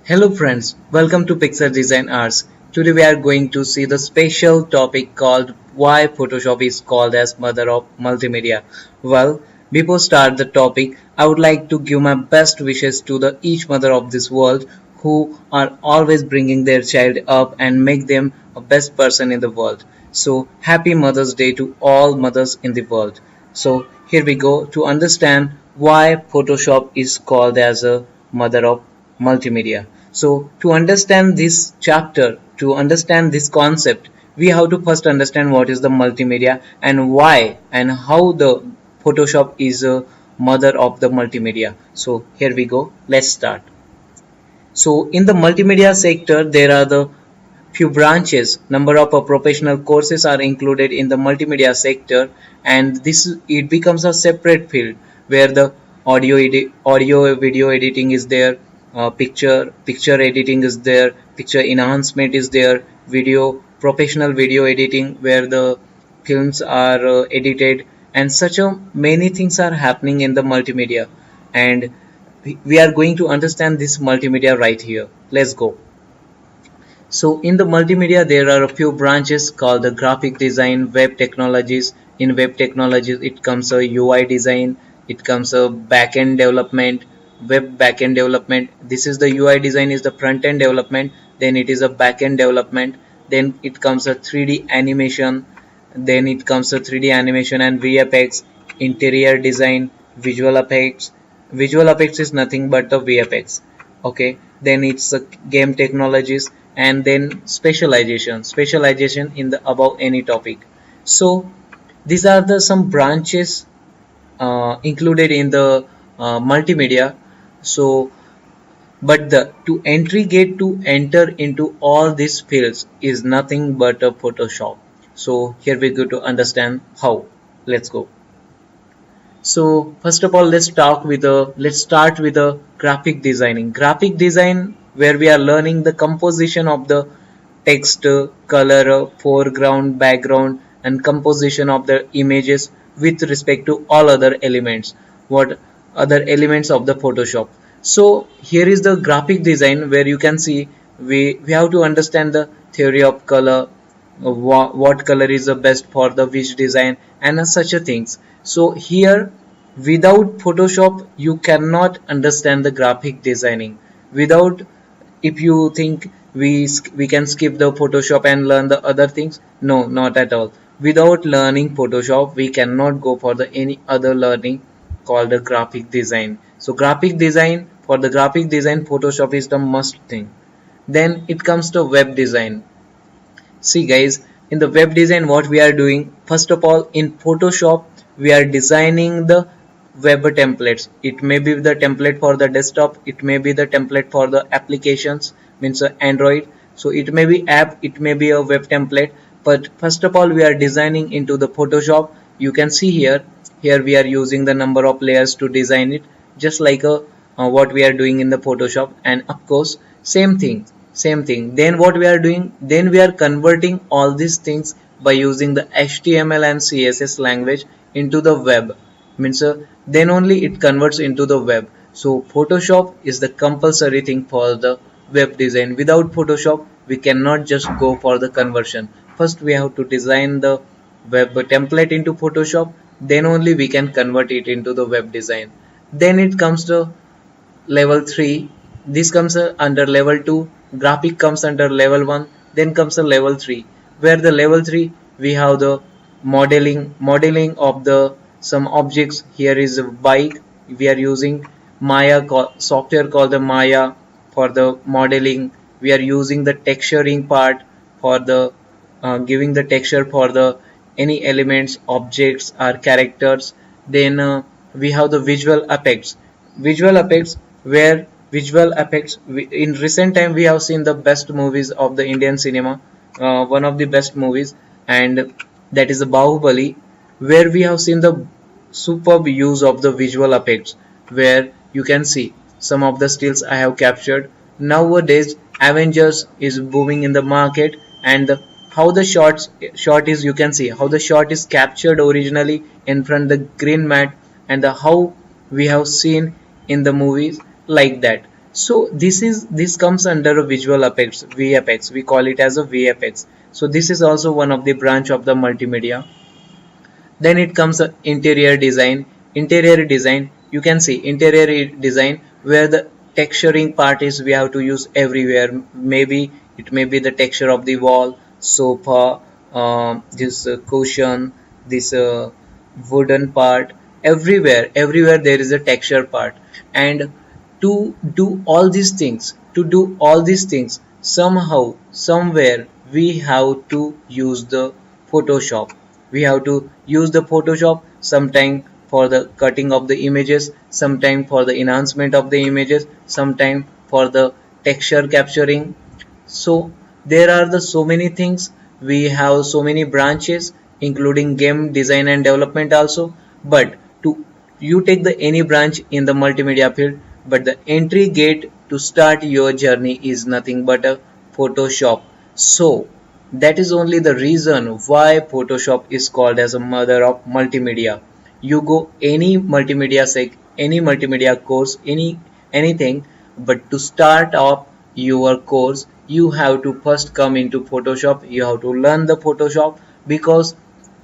Hello friends, welcome to Pixar Design Arts. Today we are going to see the special topic called why Photoshop is called as Mother of Multimedia. Well, before start the topic, I would like to give my best wishes to the each mother of this world who are always bringing their child up and make them a best person in the world. So happy Mother's Day to all mothers in the world. So here we go to understand why Photoshop is called as a mother of multimedia. So to understand this chapter, to understand this concept, we have to first understand what is the multimedia and why and how the Photoshop is a mother of the multimedia. So here we go. Let's start. So in the multimedia sector, there are the few branches. Number of professional courses are included in the multimedia sector, and this it becomes a separate field where the audio video editing is there, picture editing is there, picture enhancement is there, video professional video editing where the films are edited, and such a many things are happening in the multimedia, and we are going to understand this multimedia right here. Let's go. So in the multimedia, there are a few branches called the graphic design, web technologies. In web technologies, it comes a UI design, it comes a backend development, web backend development. This is the UI design is the front end development. Then it is a backend development. Then it comes a 3D animation. Then it comes a 3D animation and VFX, interior design, visual effects. Visual effects is nothing but the VFX. Okay, then it's game technologies, and then specialization in the above any topic. So these are the some branches included in the multimedia. So but the to entry gate to enter into all these fields is nothing but a Photoshop. So here we go to understand how. Let's go. So first of all, let's start with the graphic designing. Graphic design where we are learning the composition of the text, color, foreground, background, and composition of the images with respect to all other elements. What other elements of the Photoshop? So here is the graphic design where you can see we have to understand the theory of color, what color is the best for the which design, and such a things. So here without Photoshop you cannot understand the graphic designing. Without, if you think we can skip the Photoshop and learn the other things, no, not at all. Without learning Photoshop we cannot go for the any other learning called the graphic design. So graphic design, for the graphic design Photoshop is the must thing. Then it comes to web design. See guys, in the web design what we are doing, first of all in Photoshop we are designing the web templates. It may be the template for the desktop, it may be the template for the applications, means Android. So it may be app, it may be a web template, but first of all we are designing into the Photoshop. You can see here we are using the number of layers to design it, just like what we are doing in the Photoshop. And of course same thing, then what we are doing, then we are converting all these things by using the HTML and CSS language into the web, means then only it converts into the web. So Photoshop is the compulsory thing for the web design. Without Photoshop we cannot just go for the conversion. First we have to design the web template into Photoshop, then only we can convert it into the web design. Then it comes to level 3, this comes under level 2, graphic comes under level 1, then comes a level 3, where the level 3 we have the modeling of the some objects. Here is a bike, we are using software called the Maya for the modeling. We are using the texturing part for the giving the texture for the any elements, objects or characters. Then we have the visual effects where visual effects in recent time we have seen the best movies of the Indian cinema, one of the best movies, and that is the Bahubali, where we have seen the superb use of the visual effects, where you can see some of the stills I have captured. Nowadays Avengers is booming in the market, and how the shot is, you can see how the shot is captured originally in front the green mat, and how we have seen in the movies like that. So this comes under a visual effects, VFX. We call it as a VFX. So this is also one of the branch of the multimedia. Then it comes interior design. Interior design, you can see interior design where the texturing part is we have to use everywhere. Maybe it may be the texture of the wall, sofa, this cushion, this wooden part. Everywhere there is a texture part. And to do all these things, somehow somewhere we have to use the Photoshop. We have to use the Photoshop sometime for the cutting of the images, sometime for the enhancement of the images, sometime for the texture capturing. So there are the so many things. We have so many branches including game design and development also. But to you take the any branch in the multimedia field, but the entry gate to start your journey is nothing but a Photoshop. So that is only the reason why Photoshop is called as a mother of multimedia. You go any multimedia course, anything, but to start off your course, you have to first come into Photoshop. You have to learn the Photoshop, because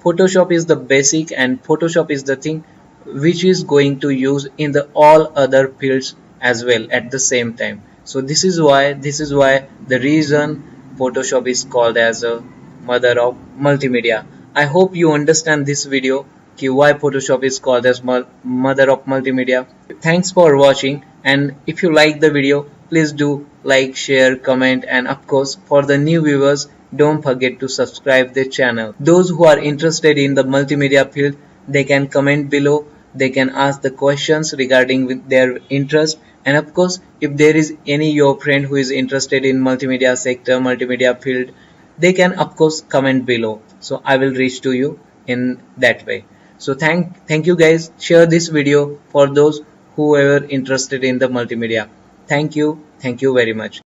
Photoshop is the basic and Photoshop is the thing which is going to use in the all other fields as well at the same time. So this is why the reason Photoshop is called as a mother of multimedia. I hope you understand this video कि why Photoshop is called as mother of multimedia. Thanks for watching, and if you like the video, please do like, share, comment, and of course for the new viewers, don't forget to subscribe the channel. Those who are interested in the multimedia field, they can comment below. They can ask the questions regarding with their interest, and of course if there is any your friend who is interested in multimedia sector, multimedia field, they can of course comment below, so I will reach to you in that way. So thank you guys. Share this video for those who are interested in the multimedia. Thank you very much.